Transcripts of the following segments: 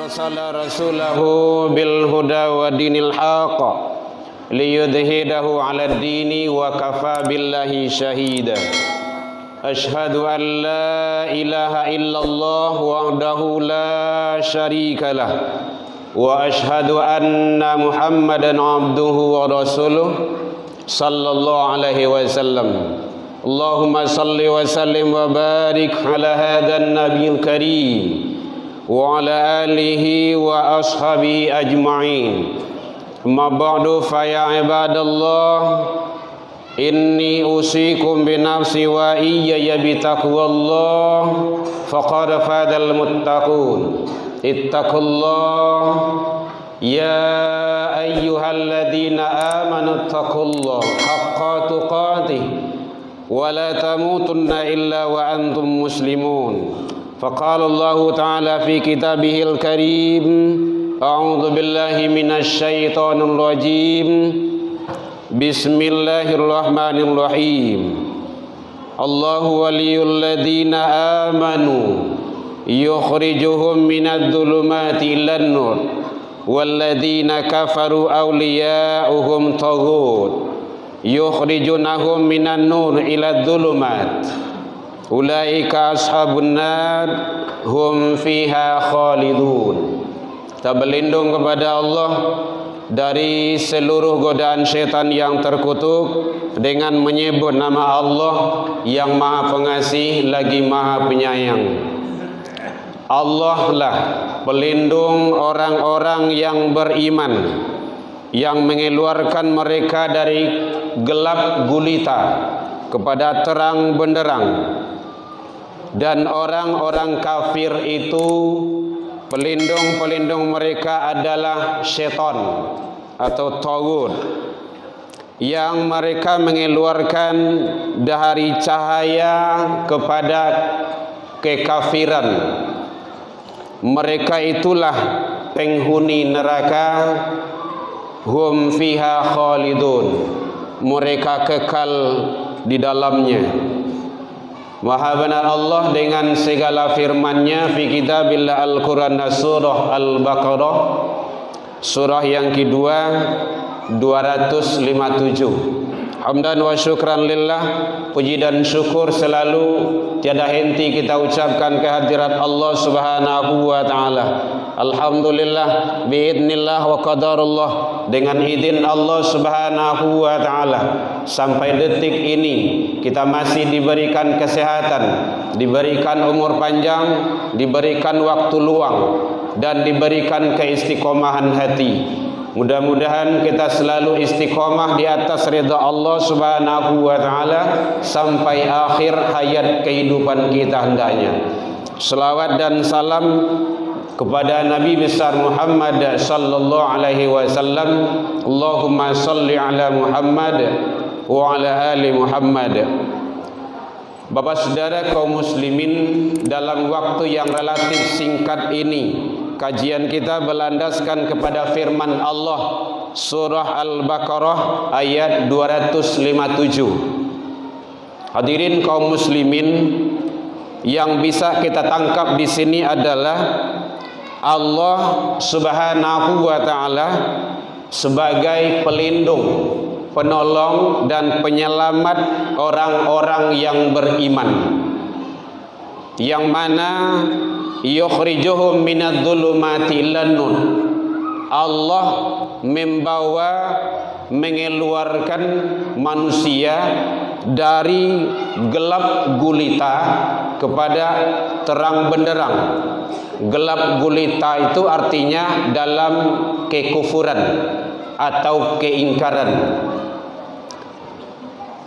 أرسل رسوله بالهدى ودين الحق ليظهره على الدين وكفى بالله شهيدا أشهد أن لا إله إلا الله وحده لا شريك له وأشهد أن محمدا عبده ورسوله صلى الله عليه وسلم اللهم صل وسلم وبارك على هذا النبي الكريم وعلى آله وأصحابه أجمعين أما بعد فيا عباد الله إني أوصيكم بنفسي وإياي بتقوى الله فقد فاز المتقون اتقوا الله يا أيها الذين آمنوا اتقوا الله حق تقاته ولا تموتن إلا وأنتم مسلمون فقال الله تعالى في كتابه الكريم أعوذ بالله من الشيطان الرجيم بسم الله الرحمن الرحيم الله ولي الذين آمنوا يخرجهم من الظلمات إلى النور والذين كفروا أولياؤهم طاغوت يخرجونهم من النور إلى الظلمات Ulaika ashabun nar hum fiha khalidun. Kita berlindung kepada Allah dari seluruh godaan syaitan yang terkutuk dengan menyebut nama Allah yang Maha Pengasih lagi Maha Penyayang. Allah lah pelindung orang-orang yang beriman, yang mengeluarkan mereka dari gelap gulita kepada terang benderang. Dan orang-orang kafir itu pelindung-pelindung mereka adalah syaitan atau tagut yang mereka mengeluarkan dari cahaya kepada kekafiran. Mereka itulah penghuni neraka, hum fiha khalidun, mereka kekal di dalamnya. Maha benar Allah dengan segala firman-Nya fi kitabillah Al-Quran surah Al-Baqarah surah yang kedua 257. Hamdan wa syukran lillah, puji dan syukur selalu tiada henti kita ucapkan kehadirat Allah Subhanahu wa taala. Alhamdulillah biidznillah wa qadarullah, dengan izin Allah Subhanahu wa taala sampai detik ini kita masih diberikan kesehatan, diberikan umur panjang, diberikan waktu luang dan diberikan keistiqomahan hati. Mudah-mudahan kita selalu istiqomah di atas ridha Allah Subhanahu wa taala sampai akhir hayat kehidupan kita hendaknya. Selawat dan salam kepada Nabi besar Muhammad sallallahu alaihi wasallam. Allahumma salli ala Muhammad wa ala ali Muhammad. Bapak saudara kaum muslimin, dalam waktu yang relatif singkat ini kajian kita berlandaskan kepada firman Allah surah Al-Baqarah ayat 257. Hadirin kaum muslimin, yang bisa kita tangkap di sini adalah Allah Subhanahu wa taala sebagai pelindung, penolong dan penyelamat orang-orang yang beriman, yang mana yukhrijuhum minadh-dhulumati ilan nur. Allah mengeluarkan manusia dari gelap gulita kepada terang benderang. Gelap gulita itu artinya dalam kekufuran atau keingkaran.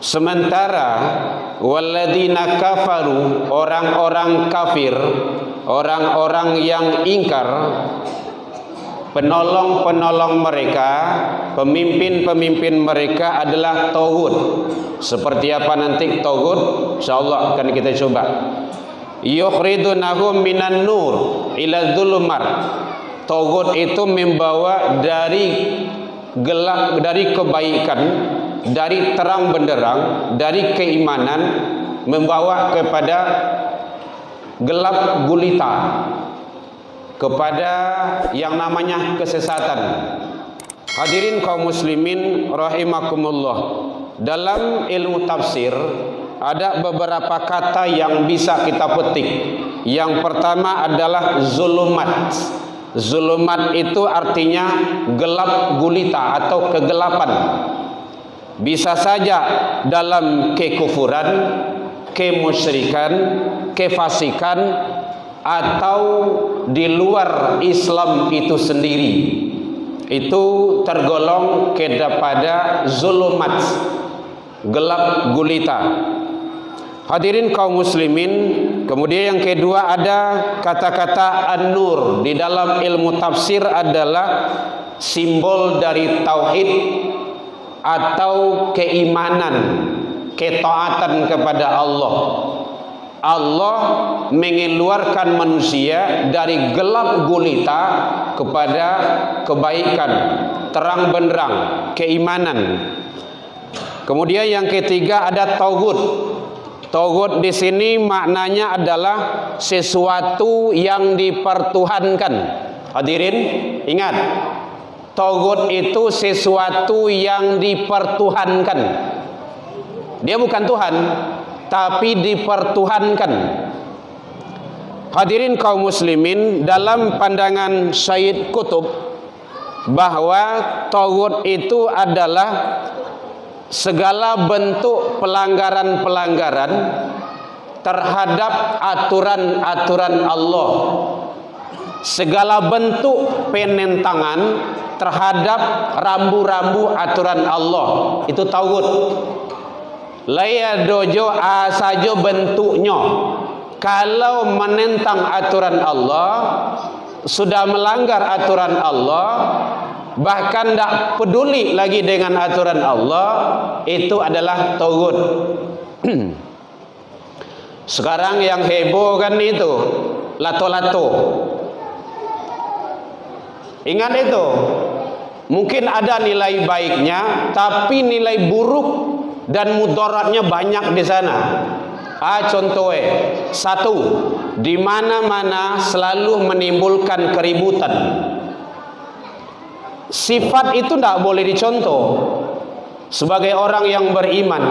Sementara walladzina kafaru, orang-orang kafir, orang-orang yang ingkar, penolong-penolong mereka, pemimpin-pemimpin mereka adalah tagut. Seperti apa nanti tagut? Insyaallah akan kita coba. Yukhridunahum minan nur ila dzulumat. Tagut itu membawa dari gelap, dari kebaikan, dari terang benderang, dari keimanan, membawa kepada gelap gulita. kepada yang namanya kesesatan. Hadirin kaum muslimin rahimakumullah, dalam ilmu tafsir ada beberapa kata yang bisa kita petik. Yang pertama adalah zulumat. Zulumat itu artinya gelap gulita atau kegelapan. Bisa saja dalam kekufuran, kemusyrikan, kefasikan, atau di luar Islam itu sendiri. Itu tergolong kepada zulumat, gelap gulita. Hadirin kaum muslimin, kemudian yang kedua ada kata-kata an-nur. Di dalam ilmu tafsir adalah simbol dari tauhid atau keimanan, ketaatan kepada Allah. Allah mengeluarkan manusia dari gelap gulita kepada kebaikan, terang benderang, keimanan. Kemudian yang ketiga ada tauhid. Tauhid di sini maknanya adalah sesuatu yang dipertuhankan. Hadirin, ingat, tauhid itu sesuatu yang dipertuhankan. Dia bukan Tuhan, tapi dipertuhankan. Hadirin kaum muslimin, dalam pandangan Syed Qutb bahwa tauhid itu adalah segala bentuk pelanggaran-pelanggaran terhadap aturan-aturan Allah, segala bentuk penentangan terhadap rambu-rambu aturan Allah, itu tauhid. Laya dojo saja bentuknya, kalau menentang aturan Allah, sudah melanggar aturan Allah, bahkan tidak peduli lagi dengan aturan Allah, itu adalah tauhid. Sekarang yang heboh kan itu lato-lato. Ingat itu, mungkin ada nilai baiknya, tapi nilai buruk dan mudaratnya banyak di sana. Contohnya, satu, di mana-mana selalu menimbulkan keributan. Sifat itu tidak boleh dicontoh sebagai orang yang beriman.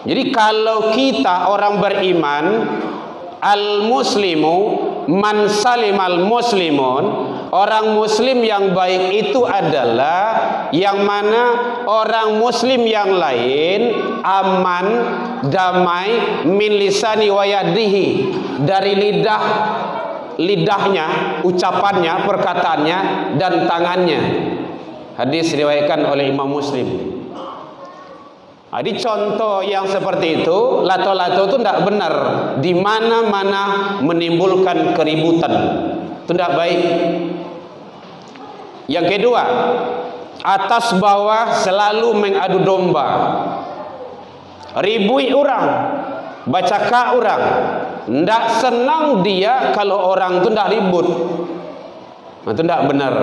Jadi kalau kita orang beriman, al-muslimu man salimal muslimun, orang muslim yang baik itu adalah yang mana orang muslim yang lain aman, damai, min lisani wa yadihi, dari lidahnya, ucapannya, perkataannya, dan tangannya. Hadis diriwayatkan oleh Imam Muslim. Jadi contoh yang seperti itu, lato-lato itu tidak benar. Di mana-mana menimbulkan keributan, itu tidak baik. Yang kedua, atas bawah selalu mengadu domba. Ribui orang, bacaka orang, tidak senang dia kalau orang itu tidak ribut. Itu tidak benar.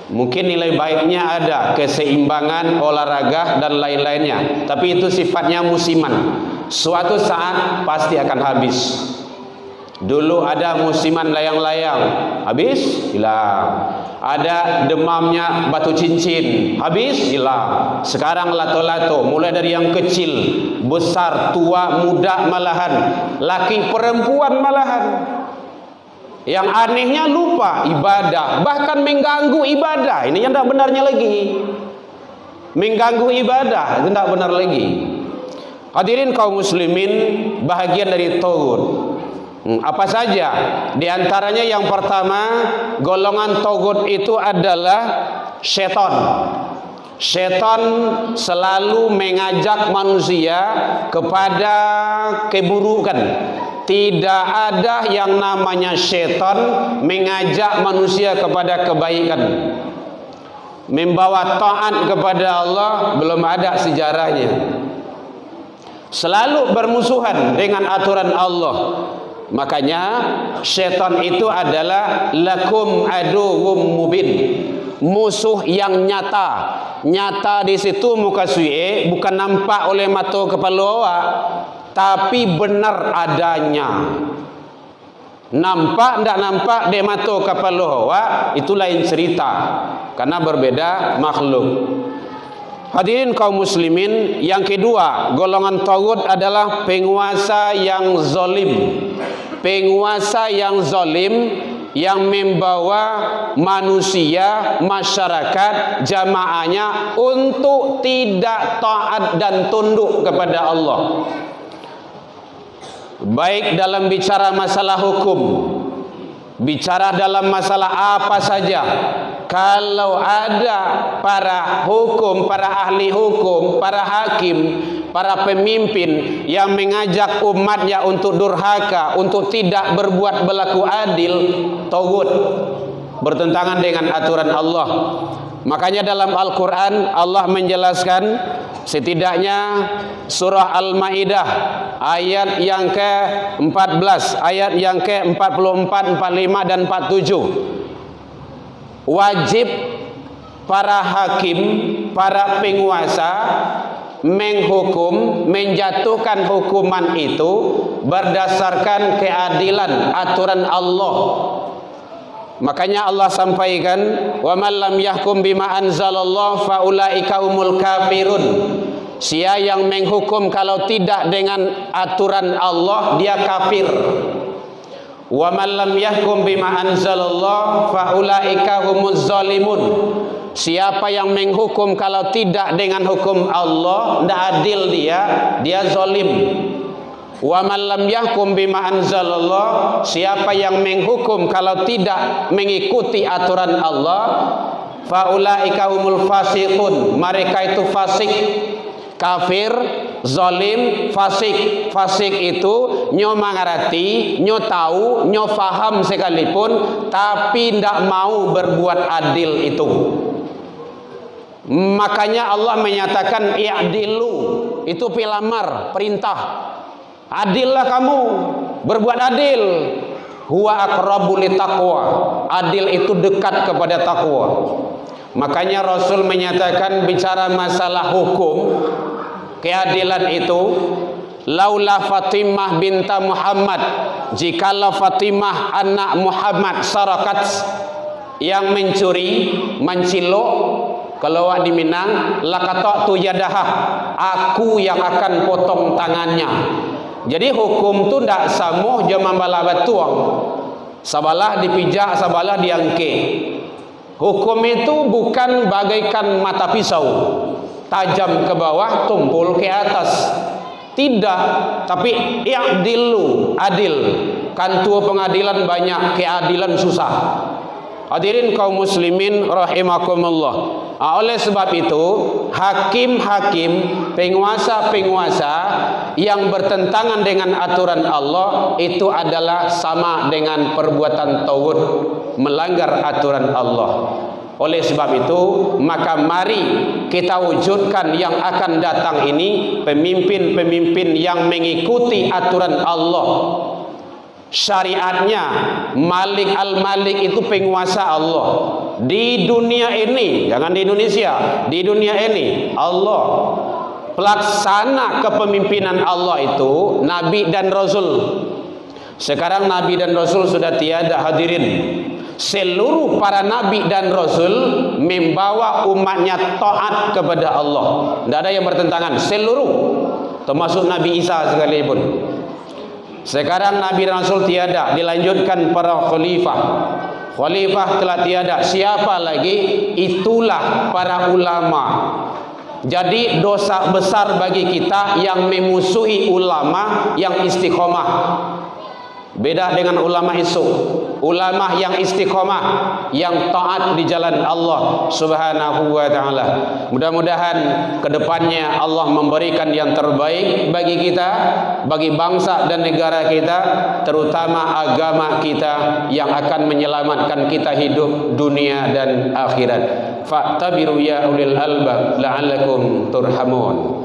Mungkin nilai baiknya ada, keseimbangan, olahraga, dan lain-lainnya, tapi itu sifatnya musiman. Suatu saat pasti akan habis. Dulu ada musiman layang-layang, habis, hilang. Ada demamnya batu cincin, habis, hilang. Sekarang lato-lato, mulai dari yang kecil, besar, tua, muda, malahan, laki, perempuan malahan. Yang anehnya lupa ibadah, bahkan mengganggu ibadah. Ini yang tidak benarnya lagi. Mengganggu ibadah, itu tidak benar lagi. Hadirin kaum muslimin, bahagian dari tauhid. Apa saja? Di antaranya yang pertama, golongan tauhid itu adalah setan. Setan selalu mengajak manusia kepada keburukan. Tidak ada yang namanya setan mengajak manusia kepada kebaikan, membawa taat kepada Allah, belum ada sejarahnya. Selalu bermusuhan dengan aturan Allah. Makanya setan itu adalah lakum aduwwum mubin, musuh yang nyata. Nyata di situ muka suye, bukan nampak oleh mata kepala awak, tapi benar adanya. Nampak ndak nampak de mato kapal hawa itu lain cerita, karena berbeda makhluk. Hadirin kaum muslimin, yang kedua, golongan tagut adalah penguasa yang zalim. Penguasa yang zalim yang membawa manusia, masyarakat, jamaahnya untuk tidak taat dan tunduk kepada Allah. Baik dalam bicara masalah hukum, bicara dalam masalah apa saja, kalau ada para hukum, para ahli hukum, para hakim, para pemimpin yang mengajak umatnya untuk durhaka, untuk tidak berbuat berlaku adil, tagut, bertentangan dengan aturan Allah. Makanya dalam Al-Quran Allah menjelaskan, setidaknya surah Al-Ma'idah ayat yang ke-14, ayat yang ke-44, 45 dan 47, wajib para hakim, para penguasa menghukum, menjatuhkan hukuman itu berdasarkan keadilan aturan Allah. Makanya Allah sampaikan, wa man lam yahkum bima anzalallah fa ulaika humul kafirun. Siapa yang menghukum kalau tidak dengan aturan Allah, dia kafir. Wa man lam yahkum bima anzalallah fa ulaika humuz zalimun. Siapa yang menghukum kalau tidak dengan hukum Allah, tidak adil, dia zalim. Wa man lam yahkum bima anzalallah, siapa yang menghukum kalau tidak mengikuti aturan Allah, fa ulaika humul fasiqun, mereka itu fasik, kafir, zalim, fasik. Fasik itu nyo mengerti, nyo tahu, nyo faham sekalipun, tapi tidak mau berbuat adil itu. Makanya Allah menyatakan i'dilu, itu pilamar, perintah. Adillah kamu, berbuat adil. Huwa aqrabu litaqwa, adil itu dekat kepada takwa. Makanya Rasul menyatakan bicara masalah hukum, keadilan itu, laula Fatimah binta Muhammad, jikalau Fatimah anak Muhammad sarakat, yang mencuri, mencilok, kalau di Minang, laqata'tu yadaha, aku yang akan potong tangannya. Jadi hukum tu ndak samuh jama bala batuang, sabalah dipijak, sabalah diangke. Hukum itu bukan bagaikan mata pisau, tajam ke bawah, tumpul ke atas. Tidak, tapi i'dilu, adil. Kan tua pengadilan banyak, keadilan susah. Hadirin kaum muslimin rahimakumullah. Oleh sebab itu, hakim-hakim, penguasa-penguasa yang bertentangan dengan aturan Allah itu adalah sama dengan perbuatan tagut, melanggar aturan Allah. Oleh sebab itu, maka mari kita wujudkan yang akan datang ini pemimpin-pemimpin yang mengikuti aturan Allah. Syariatnya, Malik al-Malik itu penguasa Allah di dunia ini, jangan di Indonesia, di dunia ini Allah. Pelaksana kepemimpinan Allah itu Nabi dan Rasul. Sekarang Nabi dan Rasul sudah tiada, hadirin. Seluruh para Nabi dan Rasul membawa umatnya taat kepada Allah. Tidak ada yang bertentangan, seluruh, termasuk Nabi Isa sekalipun. Sekarang Nabi dan Rasul tiada, dilanjutkan para khalifah. Khalifah telah tiada, siapa lagi? Itulah para ulama. Jadi dosa besar bagi kita yang memusuhi ulama yang istiqomah. Beda dengan ulama isu, ulama yang istiqomah, yang taat di jalan Allah Subhanahu wa taala. Mudah-mudahan kedepannya Allah memberikan yang terbaik bagi kita, bagi bangsa dan negara kita, terutama agama kita yang akan menyelamatkan kita hidup dunia dan akhirat. Fa'tabiru ya ulil albab la'allakum turhamun.